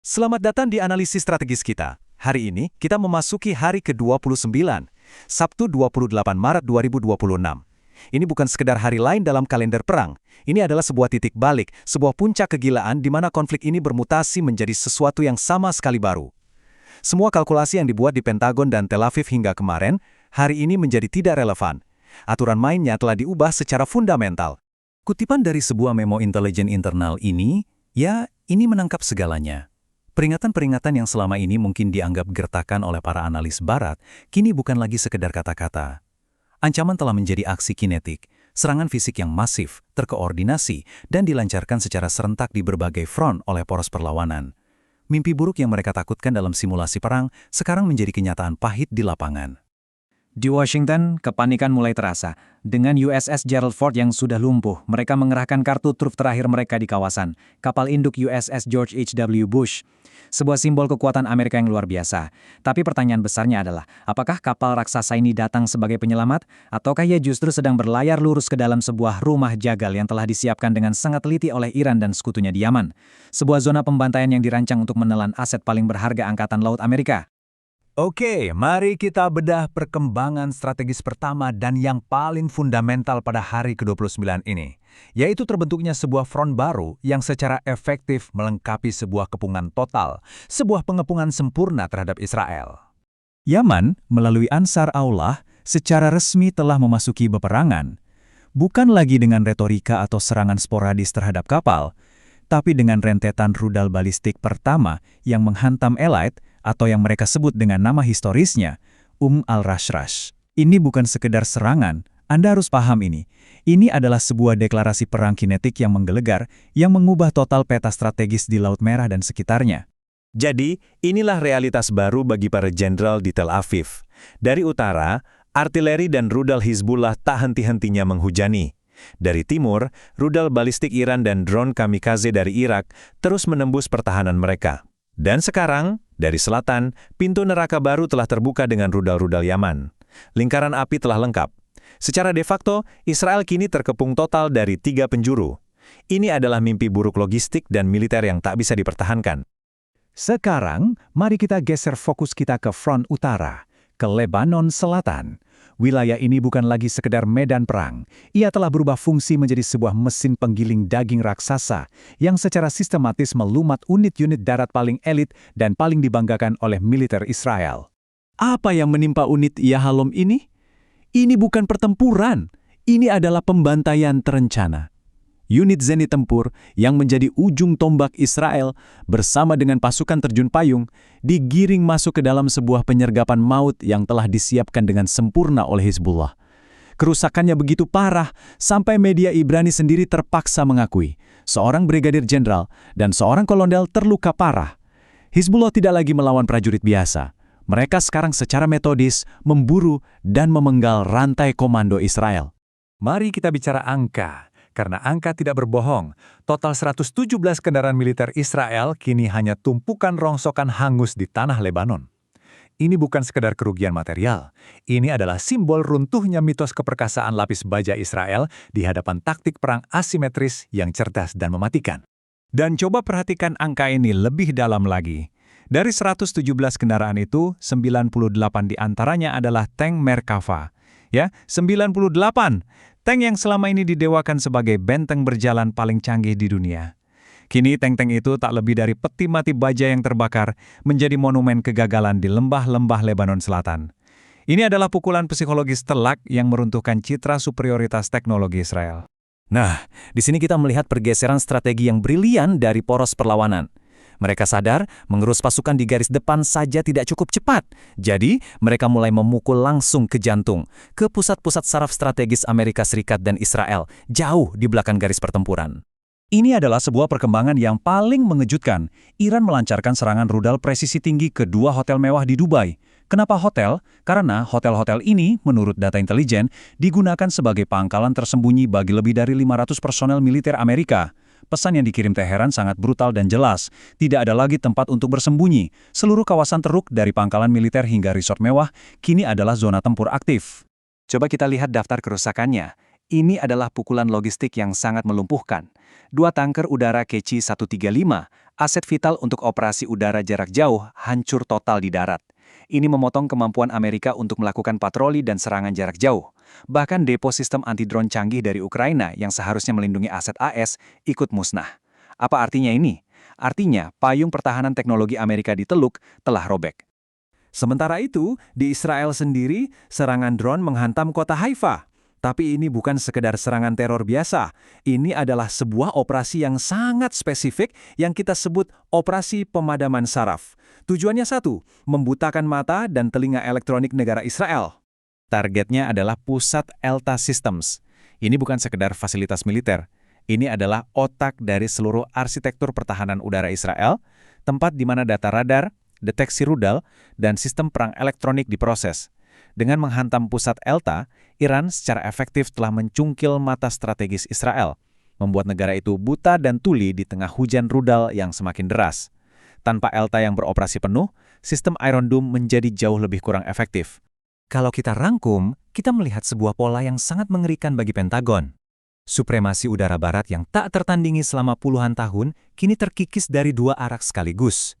Selamat datang di analisis strategis kita. Hari ini, kita memasuki hari ke-29, Sabtu 28 Maret 2026. Ini bukan sekedar hari lain dalam kalender perang. Ini adalah sebuah titik balik, sebuah puncak kegilaan di mana konflik ini bermutasi menjadi sesuatu yang sama sekali baru. Semua kalkulasi yang dibuat di Pentagon dan Tel Aviv hingga kemarin, hari ini menjadi tidak relevan. Aturan mainnya telah diubah secara fundamental. Kutipan dari sebuah memo intelijen internal ini, ini menangkap segalanya. Peringatan-peringatan yang selama ini mungkin dianggap gertakan oleh para analis barat, kini bukan lagi sekedar kata-kata. Ancaman telah menjadi aksi kinetik, serangan fisik yang masif, terkoordinasi, dan dilancarkan secara serentak di berbagai front oleh poros perlawanan. Mimpi buruk yang mereka takutkan dalam simulasi perang sekarang menjadi kenyataan pahit di lapangan. Di Washington, kepanikan mulai terasa. Dengan USS Gerald Ford yang sudah lumpuh, mereka mengerahkan kartu truf terakhir mereka di kawasan, kapal induk USS George H.W. Bush. Sebuah simbol kekuatan Amerika yang luar biasa. Tapi pertanyaan besarnya adalah, apakah kapal raksasa ini datang sebagai penyelamat, ataukah ia justru sedang berlayar lurus ke dalam sebuah rumah jagal yang telah disiapkan dengan sangat teliti oleh Iran dan sekutunya di Yaman? Sebuah zona pembantaian yang dirancang untuk menelan aset paling berharga Angkatan Laut Amerika. Oke, mari kita bedah perkembangan strategis pertama dan yang paling fundamental pada hari ke-29 ini, yaitu terbentuknya sebuah front baru yang secara efektif melengkapi sebuah kepungan total, sebuah pengepungan sempurna terhadap Israel. Yaman, melalui Ansar Allah, secara resmi telah memasuki peperangan, bukan lagi dengan retorika atau serangan sporadis terhadap kapal, tapi dengan rentetan rudal balistik pertama yang menghantam Elite, atau yang mereka sebut dengan nama historisnya, al-Rashrash. Ini bukan sekedar serangan, Anda harus paham ini. Ini adalah sebuah deklarasi perang kinetik yang menggelegar, yang mengubah total peta strategis di Laut Merah dan sekitarnya. Jadi, inilah realitas baru bagi para jenderal di Tel Aviv. Dari utara, artileri dan rudal Hizbullah tak henti-hentinya menghujani. Dari timur, rudal balistik Iran dan drone kamikaze dari Irak terus menembus pertahanan mereka. Dan sekarang, dari selatan, pintu neraka baru telah terbuka dengan rudal-rudal Yaman. Lingkaran api telah lengkap. Secara de facto, Israel kini terkepung total dari 3 penjuru. Ini adalah mimpi buruk logistik dan militer yang tak bisa dipertahankan. Sekarang, mari kita geser fokus kita ke front utara, ke Lebanon Selatan. Wilayah ini bukan lagi sekedar medan perang. Ia telah berubah fungsi menjadi sebuah mesin penggiling daging raksasa yang secara sistematis melumat unit-unit darat paling elit dan paling dibanggakan oleh militer Israel. Apa yang menimpa unit Yahalom ini? Ini bukan pertempuran. Ini adalah pembantaian terencana. Unit zenit tempur yang menjadi ujung tombak Israel bersama dengan pasukan terjun payung digiring masuk ke dalam sebuah penyergapan maut yang telah disiapkan dengan sempurna oleh Hizbullah. Kerusakannya begitu parah sampai media Ibrani sendiri terpaksa mengakui seorang brigadir jenderal dan seorang kolonel terluka parah. Hizbullah tidak lagi melawan prajurit biasa. Mereka sekarang secara metodis memburu dan memenggal rantai komando Israel. Mari kita bicara angka. Karena angka tidak berbohong, total 117 kendaraan militer Israel kini hanya tumpukan rongsokan hangus di tanah Lebanon. Ini bukan sekedar kerugian material, ini adalah simbol runtuhnya mitos keperkasaan lapis baja Israel di hadapan taktik perang asimetris yang cerdas dan mematikan. Dan coba perhatikan angka ini lebih dalam lagi. Dari 117 kendaraan itu, 98 diantaranya adalah tank Merkava. 98! Tank yang selama ini didewakan sebagai benteng berjalan paling canggih di dunia. Kini tank-tank itu tak lebih dari peti mati baja yang terbakar menjadi monumen kegagalan di lembah-lembah Lebanon Selatan. Ini adalah pukulan psikologis telak yang meruntuhkan citra superioritas teknologi Israel. Nah, di sini kita melihat pergeseran strategi yang brilian dari poros perlawanan. Mereka sadar mengurus pasukan di garis depan saja tidak cukup cepat. Jadi, mereka mulai memukul langsung ke jantung, ke pusat-pusat saraf strategis Amerika Serikat dan Israel, jauh di belakang garis pertempuran. Ini adalah sebuah perkembangan yang paling mengejutkan. Iran melancarkan serangan rudal presisi tinggi ke 2 hotel mewah di Dubai. Kenapa hotel? Karena hotel-hotel ini, menurut data intelijen, digunakan sebagai pangkalan tersembunyi bagi lebih dari 500 personel militer Amerika. Pesan yang dikirim Teheran sangat brutal dan jelas. Tidak ada lagi tempat untuk bersembunyi. Seluruh kawasan Teruk dari pangkalan militer hingga resort mewah kini adalah zona tempur aktif. Coba kita lihat daftar kerusakannya. Ini adalah pukulan logistik yang sangat melumpuhkan. 2 tanker udara Keci-135, Aset vital untuk operasi udara jarak jauh hancur total di darat. Ini memotong kemampuan Amerika untuk melakukan patroli dan serangan jarak jauh. Bahkan depo sistem anti-drone canggih dari Ukraina yang seharusnya melindungi aset AS ikut musnah. Apa artinya ini? Artinya, payung pertahanan teknologi Amerika di Teluk telah robek. Sementara itu, di Israel sendiri, serangan drone menghantam kota Haifa. Tapi ini bukan sekedar serangan teror biasa. Ini adalah sebuah operasi yang sangat spesifik yang kita sebut operasi pemadaman saraf. Tujuannya satu, membutakan mata dan telinga elektronik negara Israel. Targetnya adalah pusat Elta Systems. Ini bukan sekedar fasilitas militer. Ini adalah otak dari seluruh arsitektur pertahanan udara Israel, tempat di mana data radar, deteksi rudal, dan sistem perang elektronik diproses. Dengan menghantam pusat Elta, Iran secara efektif telah mencungkil mata strategis Israel, membuat negara itu buta dan tuli di tengah hujan rudal yang semakin deras. Tanpa Elta yang beroperasi penuh, sistem Iron Dome menjadi jauh lebih kurang efektif. Kalau kita rangkum, kita melihat sebuah pola yang sangat mengerikan bagi Pentagon. Supremasi udara barat yang tak tertandingi selama puluhan tahun kini terkikis dari dua arah sekaligus.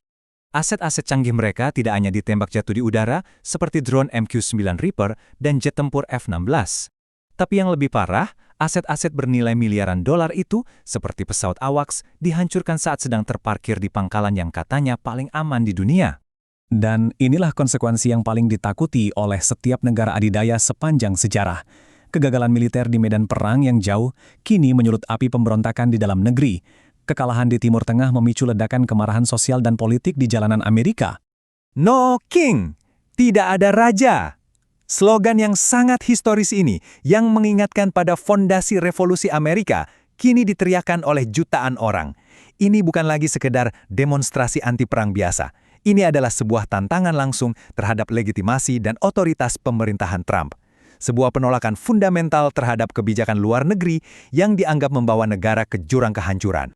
Aset-aset canggih mereka tidak hanya ditembak jatuh di udara seperti drone MQ-9 Reaper dan jet tempur F-16. Tapi yang lebih parah, aset-aset bernilai miliaran dolar itu, seperti pesawat AWACS, dihancurkan saat sedang terparkir di pangkalan yang katanya paling aman di dunia. Dan inilah konsekuensi yang paling ditakuti oleh setiap negara adidaya sepanjang sejarah. Kegagalan militer di medan perang yang jauh kini menyulut api pemberontakan di dalam negeri. Kekalahan di Timur Tengah memicu ledakan kemarahan sosial dan politik di jalanan Amerika. No king, tidak ada raja. Slogan yang sangat historis ini, yang mengingatkan pada fondasi revolusi Amerika, kini diteriakan oleh jutaan orang. Ini bukan lagi sekedar demonstrasi anti-perang biasa. Ini adalah sebuah tantangan langsung terhadap legitimasi dan otoritas pemerintahan Trump. Sebuah penolakan fundamental terhadap kebijakan luar negeri yang dianggap membawa negara ke jurang kehancuran.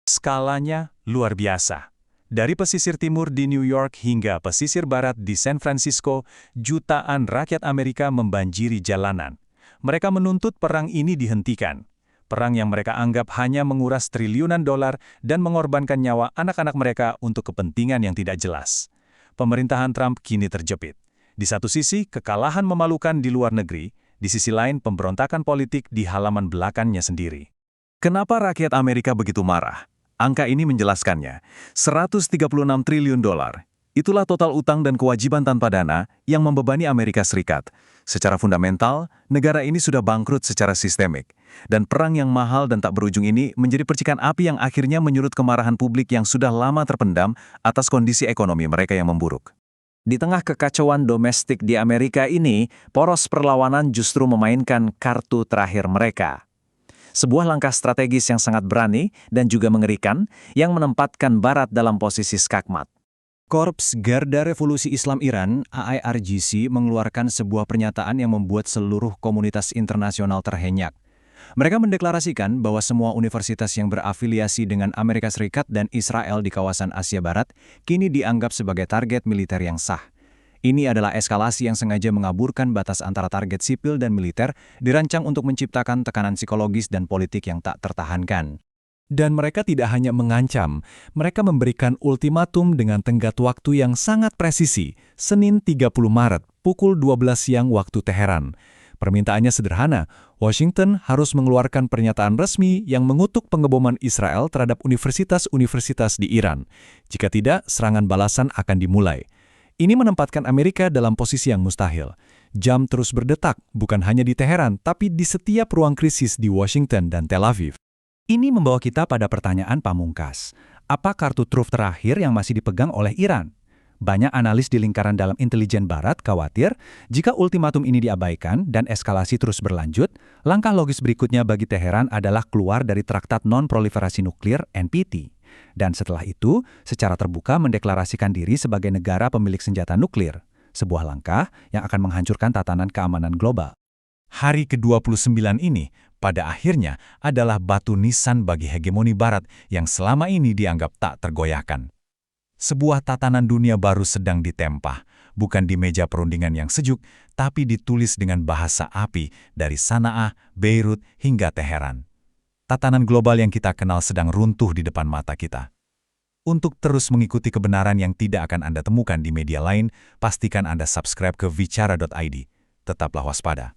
Skalanya luar biasa. Dari pesisir timur di New York hingga pesisir barat di San Francisco, jutaan rakyat Amerika membanjiri jalanan. Mereka menuntut perang ini dihentikan. Perang yang mereka anggap hanya menguras triliunan dolar dan mengorbankan nyawa anak-anak mereka untuk kepentingan yang tidak jelas. Pemerintahan Trump kini terjepit. Di satu sisi, kekalahan memalukan di luar negeri, di sisi lain pemberontakan politik di halaman belakangnya sendiri. Kenapa rakyat Amerika begitu marah? Angka ini menjelaskannya, 136 triliun dolar. Itulah total utang dan kewajiban tanpa dana yang membebani Amerika Serikat. Secara fundamental, negara ini sudah bangkrut secara sistemik. Dan perang yang mahal dan tak berujung ini menjadi percikan api yang akhirnya menyurut kemarahan publik yang sudah lama terpendam atas kondisi ekonomi mereka yang memburuk. Di tengah kekacauan domestik di Amerika ini, poros perlawanan justru memainkan kartu terakhir mereka. Sebuah langkah strategis yang sangat berani dan juga mengerikan yang menempatkan Barat dalam posisi skakmat. Korps Garda Revolusi Islam Iran, AIRGC, mengeluarkan sebuah pernyataan yang membuat seluruh komunitas internasional terhenyak. Mereka mendeklarasikan bahwa semua universitas yang berafiliasi dengan Amerika Serikat dan Israel di kawasan Asia Barat kini dianggap sebagai target militer yang sah. Ini adalah eskalasi yang sengaja mengaburkan batas antara target sipil dan militer, dirancang untuk menciptakan tekanan psikologis dan politik yang tak tertahankan. Dan mereka tidak hanya mengancam, mereka memberikan ultimatum dengan tenggat waktu yang sangat presisi, Senin 30 Maret, pukul 12 siang waktu Teheran. Permintaannya sederhana, Washington harus mengeluarkan pernyataan resmi yang mengutuk pengeboman Israel terhadap universitas-universitas di Iran. Jika tidak, serangan balasan akan dimulai. Ini menempatkan Amerika dalam posisi yang mustahil. Jam terus berdetak, bukan hanya di Teheran, tapi di setiap ruang krisis di Washington dan Tel Aviv. Ini membawa kita pada pertanyaan pamungkas. Apa kartu truf terakhir yang masih dipegang oleh Iran? Banyak analis di lingkaran dalam intelijen Barat khawatir jika ultimatum ini diabaikan dan eskalasi terus berlanjut, langkah logis berikutnya bagi Teheran adalah keluar dari Traktat Non-Proliferasi Nuklir (NPT). Dan setelah itu, secara terbuka mendeklarasikan diri sebagai negara pemilik senjata nuklir, sebuah langkah yang akan menghancurkan tatanan keamanan global. Hari ke-29 ini, pada akhirnya, adalah batu nisan bagi hegemoni Barat yang selama ini dianggap tak tergoyahkan. Sebuah tatanan dunia baru sedang ditempah, bukan di meja perundingan yang sejuk, tapi ditulis dengan bahasa api dari Sanaa, Beirut, hingga Teheran. Tatanan global yang kita kenal sedang runtuh di depan mata kita. Untuk terus mengikuti kebenaran yang tidak akan Anda temukan di media lain, pastikan Anda subscribe ke Vicara.id. Tetaplah waspada.